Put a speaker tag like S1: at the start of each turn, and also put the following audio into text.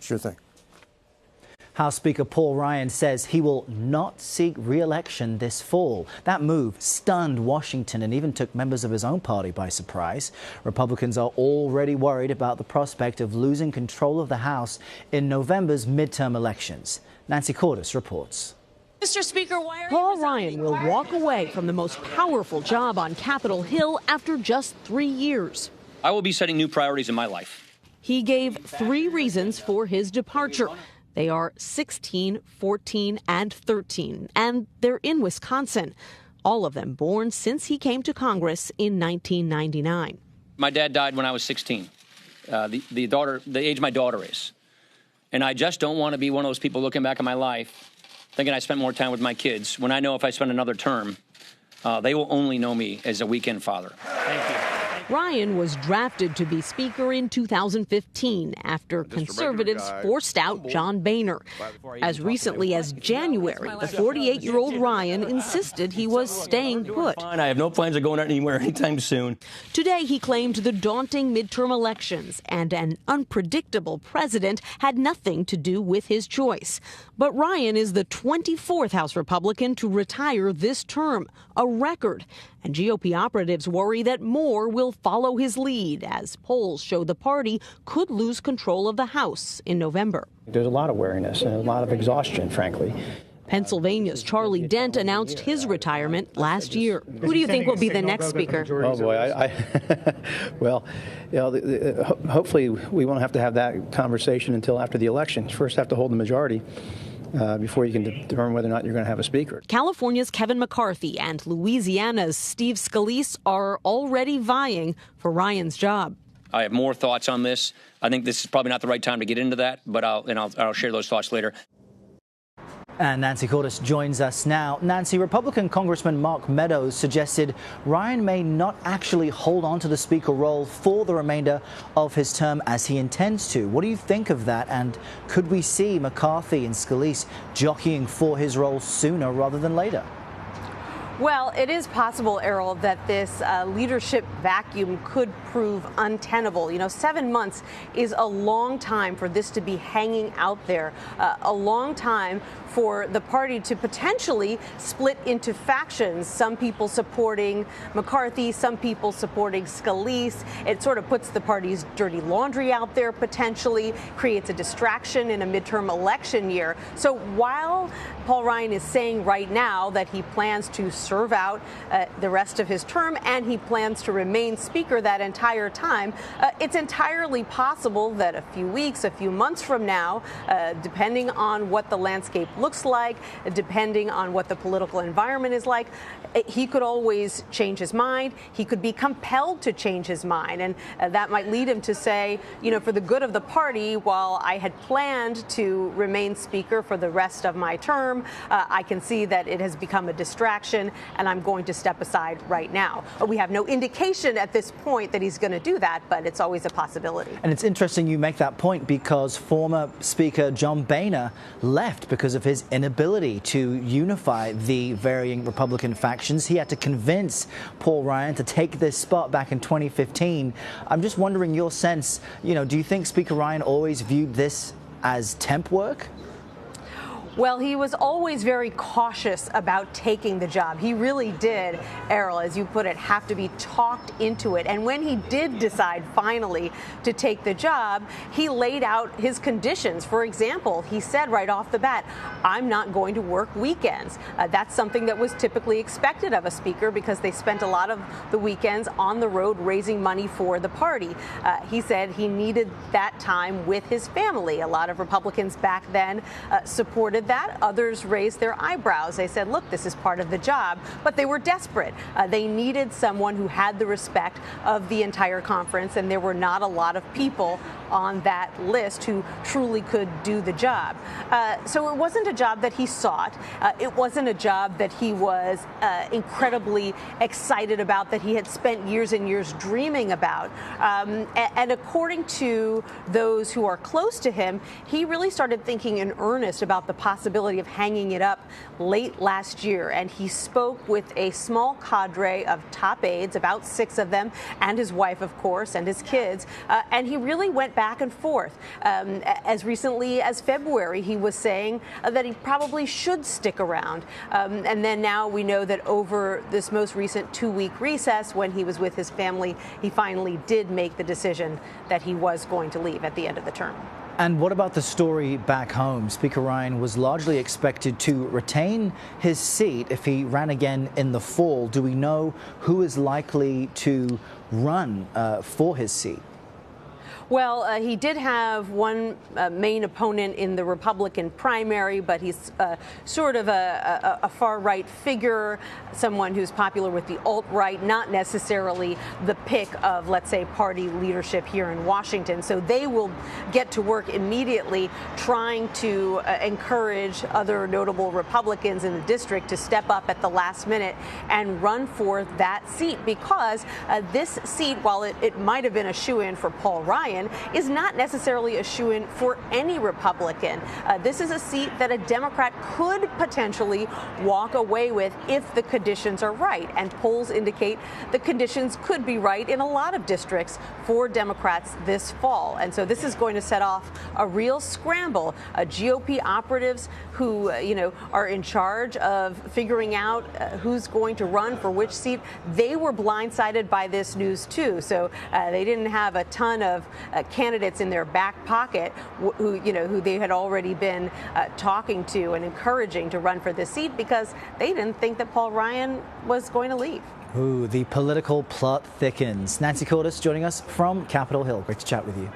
S1: Sure thing.
S2: House Speaker Paul Ryan says he will not seek re-election this fall. That move stunned Washington and even took members of his own party by surprise. Republicans are already worried about the prospect of losing control of the House in November's midterm elections. Nancy Cordes reports.
S3: Mr. Speaker, why are Paul Ryan will walk away from the most powerful job on Capitol Hill after just 3 years.
S4: I will be setting new priorities in my life.
S3: He gave 3 reasons for his departure. They are 16, 14, and 13, and they're in Wisconsin, all of them born since he came to Congress in 1999.
S4: My dad died when I was 16, the age my daughter is. And I just don't want to be one of those people looking back on my life thinking I spent more time with my kids when I know if I spend another term, they will only know me as a weekend father. Thank you.
S3: Ryan was drafted to be Speaker in 2015 after conservatives forced out John Boehner. As recently as January, the 48-year-old Ryan insisted he was staying put.
S4: I have no plans of going anywhere anytime soon.
S3: Today, he claimed the daunting midterm elections and an unpredictable president had nothing to do with his choice. But Ryan is the 24th House Republican to retire this term, a record. And GOP operatives worry that more will follow his lead as polls show the party could lose control of the House in November.
S5: There's a lot of weariness and a lot of exhaustion, frankly.
S3: Pennsylvania's Charlie Dent announced his retirement last year. Who do you think will be the next speaker?
S5: Oh, boy. Well, you know, hopefully we won't have to have that conversation until after the election. First have to hold the majority. Before you can determine whether or not you're going to have a speaker.
S3: California's Kevin McCarthy and Louisiana's Steve Scalise are already vying for Ryan's job.
S4: I have more thoughts on this. I think this is probably not the right time to get into that, but I'll share those thoughts later.
S2: And Nancy Cordes joins us now. Nancy, Republican Congressman Mark Meadows suggested Ryan may not actually hold on to the Speaker role for the remainder of his term as he intends to. What do you think of that? And could we see McCarthy and Scalise jockeying for his role sooner rather than later?
S6: Well, it is possible, Errol, that this leadership vacuum could prove untenable. You know, 7 months is a long time for this to be hanging out there, a long time for the party to potentially split into factions, some people supporting McCarthy, some people supporting Scalise. It sort of puts the party's dirty laundry out there potentially, creates a distraction in a midterm election year. So while Paul Ryan is saying right now that he plans to serve out the rest of his term and he plans to remain Speaker that entire time, it's entirely possible that a few weeks, a few months from now, depending on what the landscape looks like, depending on what the political environment is like, he could always change his mind. He could be compelled to change his mind. And that might lead him to say, you know, for the good of the party, while I had planned to remain Speaker for the rest of my term, I can see that it has become a distraction and I'm going to step aside right now. We have no indication at this point that he's going to do that, but it's always a possibility.
S2: And it's interesting you make that point because former Speaker John Boehner left because of his inability to unify the varying Republican factions. He had to convince Paul Ryan to take this spot back in 2015. I'm just wondering your sense, you know, do you think Speaker Ryan always viewed this as temp work?
S6: Well, he was always very cautious about taking the job. He really did, Errol, as you put it, have to be talked into it. And when he did decide finally to take the job, he laid out his conditions. For example, he said right off the bat, I'm not going to work weekends. That's something that was typically expected of a speaker because they spent a lot of the weekends on the road raising money for the party. He said he needed that time with his family. A lot of Republicans back then supported that. Others raised their eyebrows. They said, look, this is part of the job. But they were desperate. They needed someone who had the respect of the entire conference, and there were not a lot of people on that list who truly could do the job. So it wasn't a job that he sought. It wasn't a job that he was incredibly excited about, that he had spent years and years dreaming about. And according to those who are close to him, he really started thinking in earnest about the possibility of hanging it up late last year, and he spoke with a small cadre of top aides, about 6 of them, and his wife, of course, and his kids, and he really went back and forth. As recently as February, he was saying that he probably should stick around, and then now we know that over this most recent 2-week recess, when he was with his family, he finally did make the decision that he was going to leave at the end of the term.
S2: And what about the story back home? Speaker Ryan was largely expected to retain his seat if he ran again in the fall. Do we know who is likely to run for his seat?
S6: Well, he did have one main opponent in the Republican primary, but he's sort of a far-right figure, someone who's popular with the alt-right, not necessarily the pick of, let's say, party leadership here in Washington. So they will get to work immediately trying to encourage other notable Republicans in the district to step up at the last minute and run for that seat, because this seat, while it might have been a shoo-in for Paul Ryan, is not necessarily a shoo-in for any Republican. This is a seat that a Democrat could potentially walk away with if the conditions are right, and polls indicate the conditions could be right in a lot of districts for Democrats this fall. And so this is going to set off a real scramble. GOP operatives who are in charge of figuring out who's going to run for which seat, they were blindsided by this news too. So they didn't have a ton of candidates in their back pocket who they had already been talking to and encouraging to run for this seat, because they didn't think that Paul Ryan was going to leave.
S2: Ooh, the political plot thickens. Nancy Cordes joining us from Capitol Hill. Great to chat with you.